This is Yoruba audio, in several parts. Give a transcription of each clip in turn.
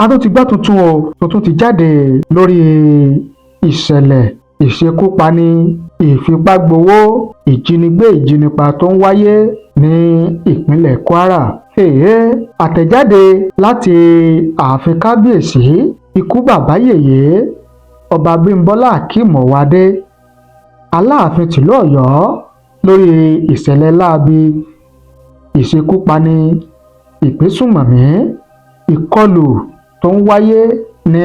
a tún ti gbọ́ tuntun tuntun ti jáde lórí ìṣẹ̀lẹ̀ ìṣekúpani, ìfipágbowó, ìjínigbé ìjínipa tó ń wáyé ní ìpínlẹ̀ Kwara. Àtẹ̀jáde láti ààfin kábíyèsí ikú bàbá yèyé ọba Abímbọ́lá Akin Aláàfin tìlú Ọ̀yọ́ lórí ìṣẹ̀lẹ̀ láabi ìṣekúpani, ìgbésùnmọ̀mí, ìkọlù tó ń wáyé ní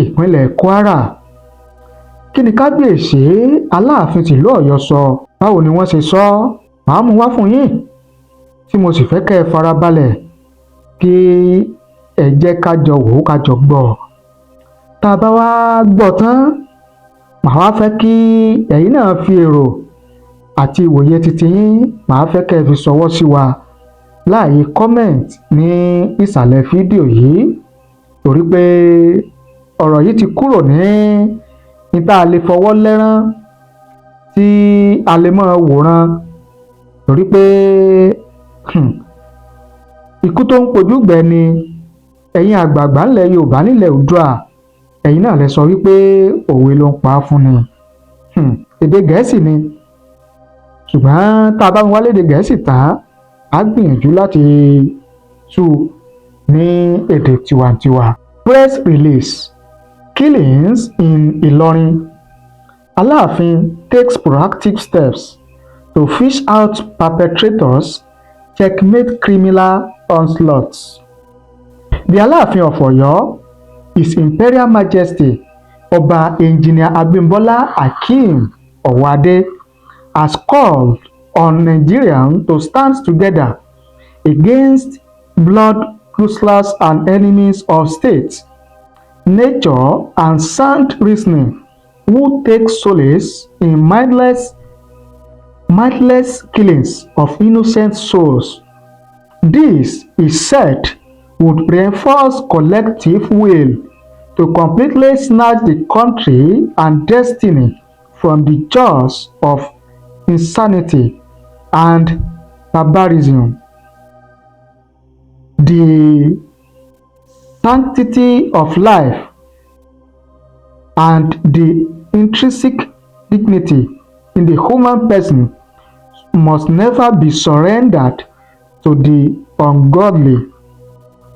ìpínlẹ̀ Kwara. Kí ni kábíyèsí Aláàfin tìlú Ọ̀yọ́ sọ? Báwo ni wọ́n ṣe sọ? Màá mú wá fún yín tí mo sì fẹ́ kẹ́ ẹ farabalẹ̀ kí ẹ jẹ́ ká jọ wò ó ká jọ gbọ́. Tá a bá wá gbọ́ tán, màá wá fẹ́ kí ẹ̀yin náà fi èrò àti ìwòye titi yín, màá fẹ́ kẹ́ ẹ fi ṣọwọ́ sí wa láàyè comment ní ìsàlẹ̀ fídíò yìí, torí pé ọ̀rọ̀ yìí ti kúrò ní níta lè fọwọ́ lẹ́rán tí a lè máa wòran, torí pé ikú tó ń pojú gbẹ ni. Ẹ̀yin àgbààgbà ńlẹ̀ Yorùbá nílẹ̀ Oòduà, ẹ̀yin náà lè sọ wípé òwe ló ń pa á fún ni. Èdè Gẹ̀ẹ́sì ni, ṣùgbọ́n tá a bá ń wá lédè Gẹ̀ẹ́sì tán, á gbìyànjú láti tú ní èdè tiwantiwa. Press release: Killings in Ilorin. Alaafin takes proactive steps to fish out perpetrators, checkmate criminal onslaughts. The Alaafin of Oyo, His Imperial Majesty Ọba Engineer Abimbola Akin Owade, has called on Nigerians to stand together against bloodlust and enemies of state, nature, and sound reasoning who take solace in mindless killings of innocent souls. This, he said, would reinforce collective will to completely snatch the country and destiny from the jaws of insanity and barbarism. The sanctity of life and the intrinsic dignity in the human person must never be surrendered to the ungodly.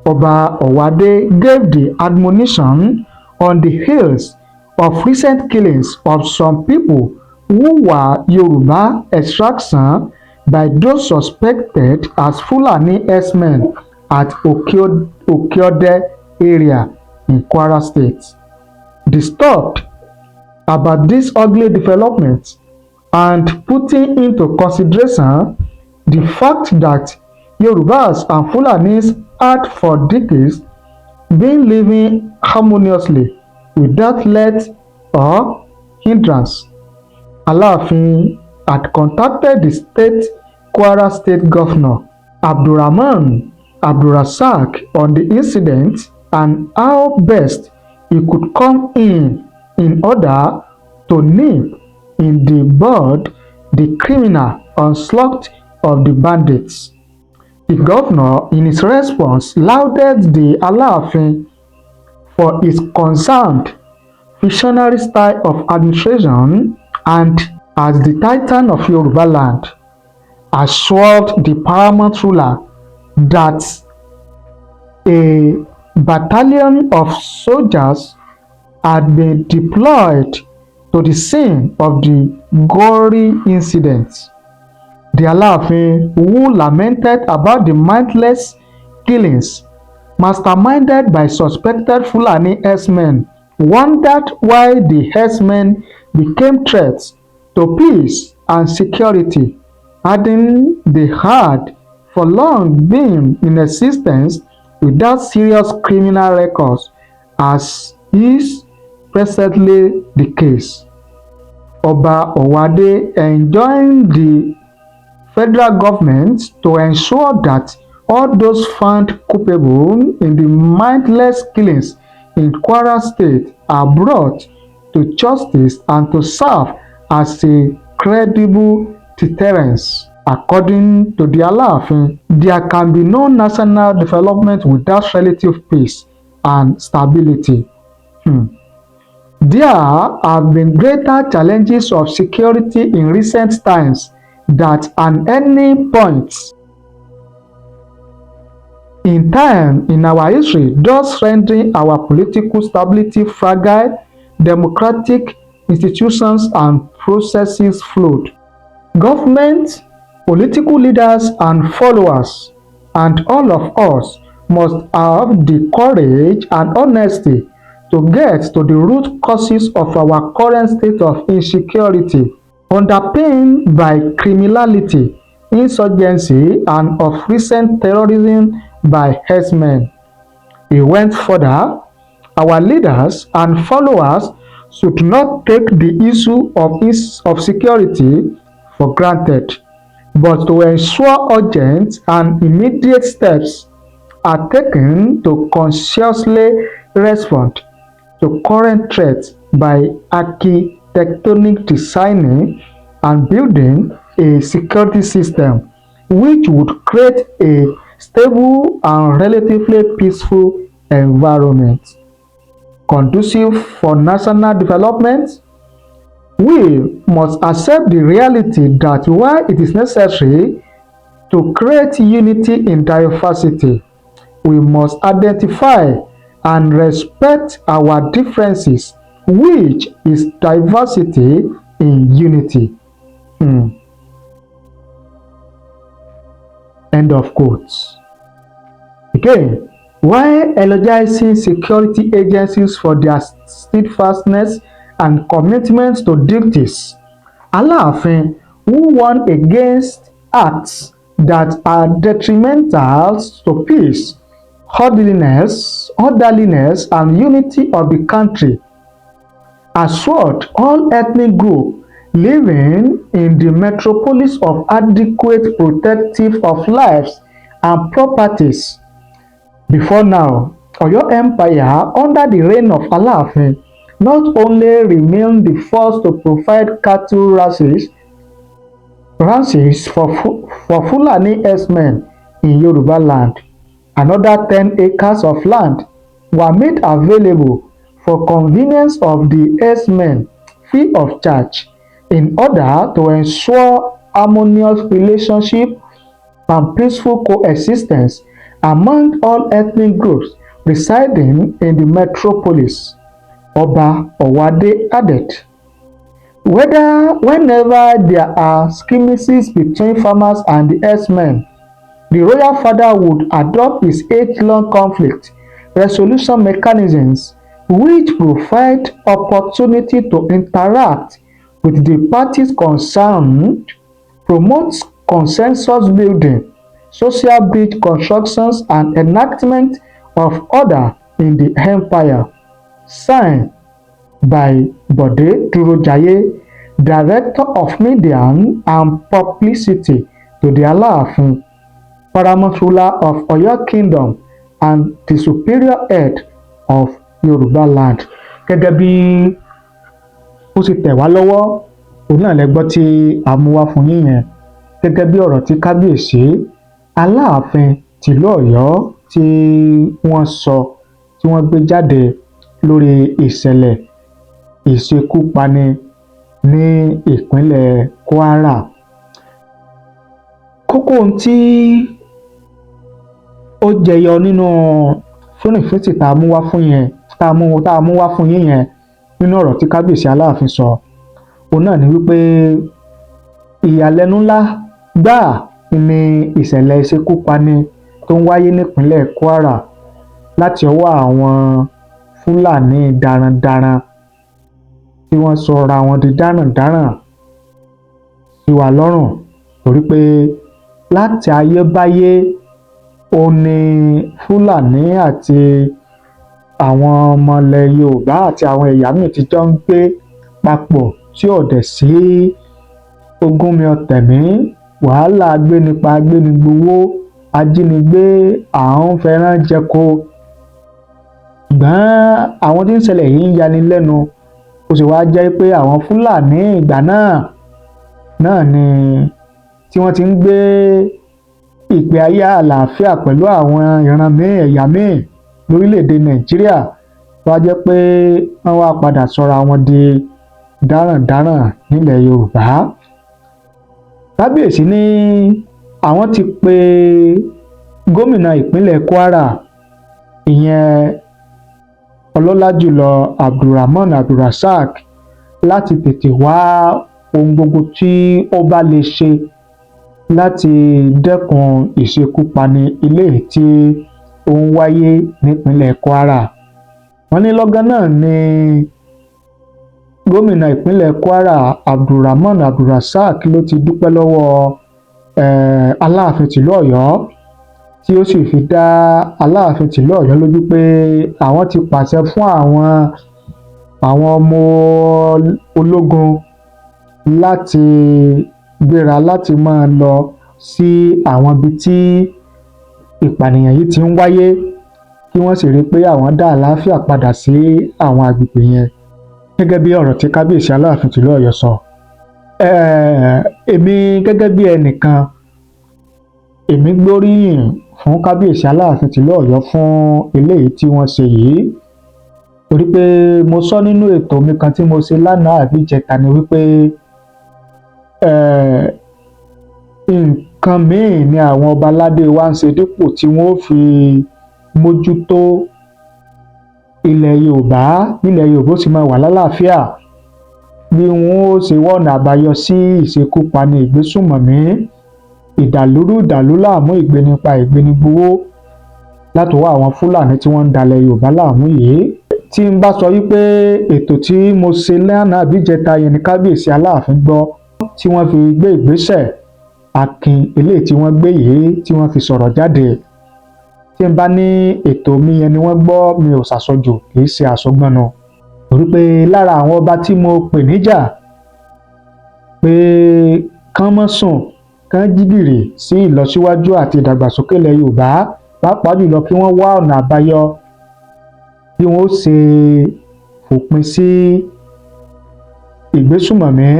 Oba Owade gave the admonition on the heels of recent killings of some people who were Yoruba extraction by those suspected as Fulani herdsmen at Okeode area in Kwara State. Disturbed about this ugly development and putting into consideration the fact that Yorubas and Fulanis had for decades been living harmoniously without let or hindrance, Alaafin had contacted the Kwara State Governor Abdul Rasaq on the incident and how best he could come in order to nip in the bud the criminal onslaught of the bandits. The governor, in his response, lauded the Alaafin for his concerned, visionary style of administration and, as the Titan of Yoruba land, assured the paramount ruler that a battalion of soldiers had been deployed to the scene of the gory incident. The Alaafin, who lamented about the mindless killings masterminded by suspected Fulani herdsmen, wondered why the herdsmen became threats to peace and security, adding they had for long been in existence without serious criminal records, as is presently the case. Oba Owade enjoined the federal government to ensure that all those found culpable in the mindless killings in Kwara State are brought to justice and to serve as a credible deterrence. According to the Alaafin, there can be no national development without relative peace and stability. There have been greater challenges of security in recent times than at any point in time in our history, thus rendering our political stability fragile, democratic institutions and processes flawed. Government, political leaders and followers, and all of us must have the courage and honesty to get to the root causes of our current state of insecurity, underpinned by criminality, insurgency, and of recent terrorism by herdsmen. He went further: our leaders and followers should not take the issue of security for granted, but to ensure urgent and immediate steps are taken to consciously respond to current threats by architectonic designing and building a security system which would create a stable and relatively peaceful environment conducive for national development. We must accept the reality that while it is necessary to create unity in diversity, we must identify and respect our differences, which is diversity in unity. End of quotes. Again, while eulogizing security agencies for their steadfastness and commitment to duties, Alaafin, who warned against acts that are detrimental to peace, orderliness, and unity of the country, assured all ethnic groups living in the metropolis of adequate protective of lives and properties. Before now, Oyo Empire, under the reign of Alaafin, not only remained the first to provide cattle ranches for Fulani herdsmen in Yoruba land. Another 10 acres of land were made available for convenience of the herdsmen free of charge in order to ensure harmonious relationship and peaceful coexistence among all ethnic groups residing in the metropolis. Oba Owade added, whenever there are skirmishes between farmers and the herdsmen, the royal father would adopt his age-long conflict resolution mechanisms which provide opportunity to interact with the parties concerned, promote consensus building, social bridge constructions and enactment of order in the empire. Signed by Bode Durojaye, Director of Media and Publicity to the Alaafin, paramount ruler of Oyo Kingdom and the superior head of Yoruba land. Gẹ́gẹ́ bí ó ṣe tẹ̀ wá lọ́wọ́, òun náà lẹ gbọ́ tí a mú wá fún yín yẹn. Gẹ́gẹ́ bí ọ̀rọ̀ tí Kábíyèsí Aláàfin tìlú Ọ̀yọ́ tí wọ́n sọ, tí wọ́n gbé jáde lórí ìṣẹ̀lẹ̀ ìṣekúpani ní ìpínlẹ̀ Kwara. Kókó ohun tí ó jẹyọ nínú fúnrìnfìtì tá a mú wá fún yín yẹn nínú ọ̀rọ̀ tí Kábíyèsí Aláàfin sọ, òun náà ni wípé ìyàlẹ́nu ńlá gbáà ni ìṣẹ̀lẹ̀ ìṣekúpani tó ń wáyé nípínlẹ̀ Kwara láti ọwọ́ àwọn Fúlàní darandaran tí wọ́n sọra wọn di darandaran sí wa lọ́rùn, torí pé láti ayébáyé ó ní Fúlàní àti àwọn ọmọ ilẹ̀ Yorùbá àti àwọn ẹ̀yà míì ti jọ ń gbé papọ̀ tí ò dẹ̀ sí ogúnmi ọ̀tẹ̀mí, wàhálà agbénipa agbénigbowó, ajínigbé, àwọn fẹ́ràn jẹko. Ṣùgbọ́n àwọn tí ń ṣẹlẹ̀ yìí ń yani lẹ́nu, ó sì wá jẹ́ pé àwọn Fúlàní ìgbà náà ni tí wọ́n ti ń gbé ìgbé ayé àlàáfíà pẹ̀lú àwọn ìran míì, ẹ̀yà míì, lórílẹ̀‐èdè Nàìjíríà tó wá jẹ́ pé wọ́n wá padà sọra wọn di dáràndáràn nílẹ̀ Yorùbá. Kábíyèsí ní àwọn ti pe gómìnà ìpínlẹ̀ Kwara, ìyẹn ọlọ́lá jùlọ Rasaq, láti tètè wá ohun gbogbo tí ó bá lè ṣe láti dẹ́kun ìṣekúpani eléyìí tí ó ń wáyé nípínlẹ̀ Kwara. Wọ́n ní lọ́gán náà ni gómìnà ìpínlẹ̀ Kwara Rasaq ló ti dúpẹ́ lọ́wọ́ Aláàfin tìlú Ọ̀yọ́, tí ó sì fi dá Aláàfin tìlú Ọ̀yọ́ lójú pé àwọn ti pàṣẹ fún àwọn ọmọ ológun láti gbéra láti máa lọ sí àwọn ibi tí ìpànìyàn yìí ti ń wáyé, kí wọ́n sì rí i pé àwọn dá àlàáfíà padà sí àwọn agbègbè yẹn. Gẹ́gẹ́ bí ọ̀rọ̀ tí Kábíyèsí Aláàfin tìlú Ọ̀yọ́ sọ, èmi gẹ́gẹ́ bí ẹnìkan, èmi gbóríyìn fún Kábíyèsí Aláàfin tìlú Ọ̀yọ́ fún eléyìí tí wọ́n ṣe yìí, torí pé mo sọ nínú ètò mi kan tí mo ṣe lánàá àbí ìjẹta ni wípé nǹkan míì ni àwọn ọba aládé wa ń ṣe dípò tí wọ́n ó fi mójútó ilẹ̀ Yorùbá, nílẹ̀ Yorùbá ó sì máa wà lálàáfíà, bí wọ́n ó ṣe wọ́nà àbáyọ sí ìṣekúpani, ìgbésùnmọ̀mí, ìdàlúrú-ìdàlúláàmú, ìgbénipa, ìgbénigbowó látọwọ́ àwọn Fúlàní tí wọ́n ń dalẹ̀ Yorùbá láàmú yìí. Tí n bá sọ wípé ètò tí mo ṣe lánàá àbí ìjẹta yẹn ni Kábíyèsí Aláàfin gbọ́, tí wọ́n fi gbé ìgbésẹ̀ Akin eléyìí tí wọ́n gbé yìí, tí wọ́n fi sọ̀rọ̀ jáde, tí n bá ní ètò mi yẹn ni wọ́n gbọ́, mi ò ṣàsọjù, kì í ṣe àsọgbọnnu, torí pé lára àwọn ọba tí mo pè níjà pé kán mọ́ sùn, kán jí gìrì sí ìlọsíwájú àti ìdàgbàsókè ilẹ̀ Yorùbá, pàápàá jùlọ kí wọ́n wá ọ̀nà àbáyọ bí wọ́n ó ṣe fòpin sí ìgbésùnmọ̀mí,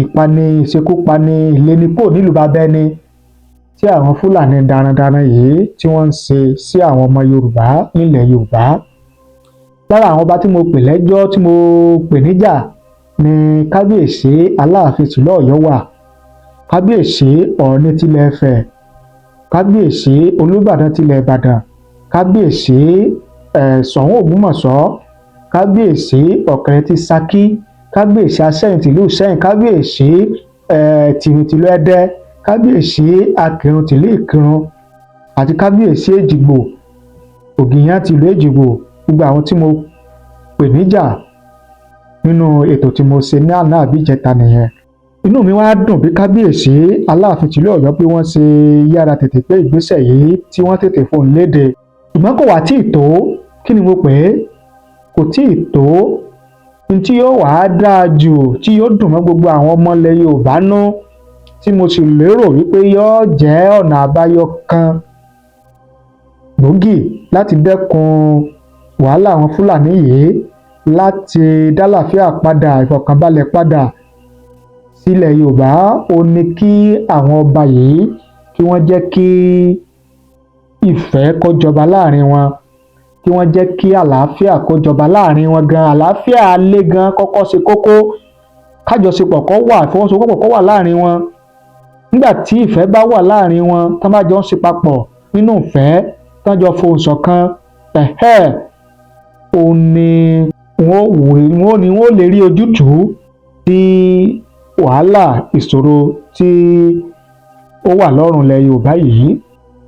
ìpani, ìṣekúpani, ìlénikò nílùú bàbá ẹni tí àwọn Fúlàní darandaran yìí tí wọ́n ń ṣe sí àwọn ọmọ Yorùbá nílẹ̀ Yorùbá. Lára àwọn ọba tí mo pè lẹ́jọ́, tí mo pè níjà ni Kábíyèsí Aláàfin tìlú Ọ̀yọ́ wà, Kábíyèsí Ọọ̀ni tilẹ̀ Ifẹ̀, Kábíyèsí Olúbàdàn tilẹ̀ Ìbàdàn, Kábíyèsí Ṣọ̀ún Ògbómọ̀ṣọ́, Kábíyèsí Ọ̀kẹrẹ ti Ṣakí, Kábíyèsí Aṣẹ́yìn tìlú Ìṣẹ́yìn, Kábíyèsí Tìrù tìlú Ẹdẹ, Kábíyèsí Akìrun tìlú Ìkìrun, àti Kábíyèsí Èjìgbò Ògìyán tìlú Èjìgbò. Gbogbo àwọn tí mo pè níjà nínú ètò tí mo ṣe ní àná àbí ìjẹta nìyẹn. Inú mi wá dùn bí Kábíyèsí Aláàfin tìlú Ọ̀yọ́ pé wọ́n ṣe yára tètè gbé ìgbésẹ̀ yìí, tí wọ́n tètè fohùn léde. Ṣùgbọ́n kò wá tíì tó, kí ni mo pè é, kò tíì tó ní tí yóò wá dáa jù, tí yóò dùn mọ́ gbogbo àwọn ọmọ ilẹ̀ Yorùbá nú, tí mo sì lérò wípé yóò jẹ́ ọ̀nà àbáyọ kan gbòógì láti dẹ́kun wàhálà àwọn Fúlàní yìí, láti dálàáfíà padà, ìfọ̀kànbalẹ̀ padà sílẹ̀ Yorùbá. Ó ní kí àwọn ọba yìí kí wọ́n jẹ́ kí ìfẹ́ kó jọba láàrin wọn, kí wọ́n jẹ́ kí àlàáfíà kó jọba láàrin wọn gan. Àlàáfíà alé gan kọ́kọ́ ṣe kókó, kájọṣepọ̀ kó wà, ìfọwọ́sowọ́pọ̀ kó wà láàrin wọn. Nígbà tí ìfẹ́ bá wà láàrin wọn, tán bá jọ ń ṣe papọ̀ nínú ìfẹ́, tán jọ fohùn ṣọ̀kan, òun ni wọ́n lè rí ojútùú sí wàhálà ìṣòro tí ó wà lọ́rùn ilẹ̀ Yorùbá yìí.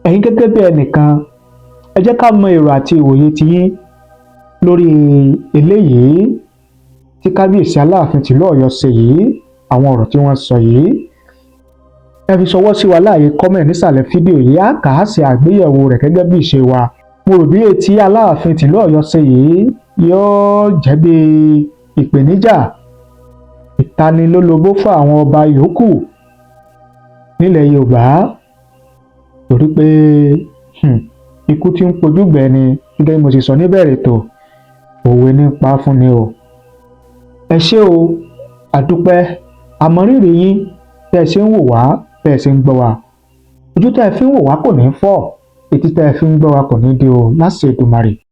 Ẹ̀yin gẹ́gẹ́ bí ẹnìkan, ẹ jẹ́ ká mọ èrò àti ìwòye tiyín lórí eléyìí tí Kábíyèsí Aláàfin tìlú Ọ̀yọ́ ṣe yìí, àwọn ọ̀rọ̀ tí wọ́n sọ yìí. Ẹ fi ṣọwọ́ sí wa láàyè kọ́mẹ̀ nísàlẹ̀ fídíò yìí, á kà á ṣe àgbéyẹ̀wò rẹ̀ gẹ́gẹ́ bí ìṣe wa. Mo rò bí etí Aláàfin tìlú Ọ̀yọ́ ṣe yìí yóò jẹ́ bí ìpèníjà, ìtanilólobó fún àwọn ọba yòókù nílẹ̀ Yorùbá, torí pé ikú tí ń pojú gbẹ̀ ni, gẹ́gẹ́ bí mo sì sọ níbẹ̀rẹ̀ ètò, òwe ní pa fún ni o. Ẹ ṣé o, àdúpẹ́, àmọrírì yín tẹ́ ẹ ṣe ń wò wá, tẹ́ ẹ ṣe ń gbọ́ wá. Ojú tẹ́ ẹ fi ń wò wá kò ní fọ́, etí tẹ́ ẹ fi ń gbọ́ wa kò ní di o láṣẹ Èdùmàrè.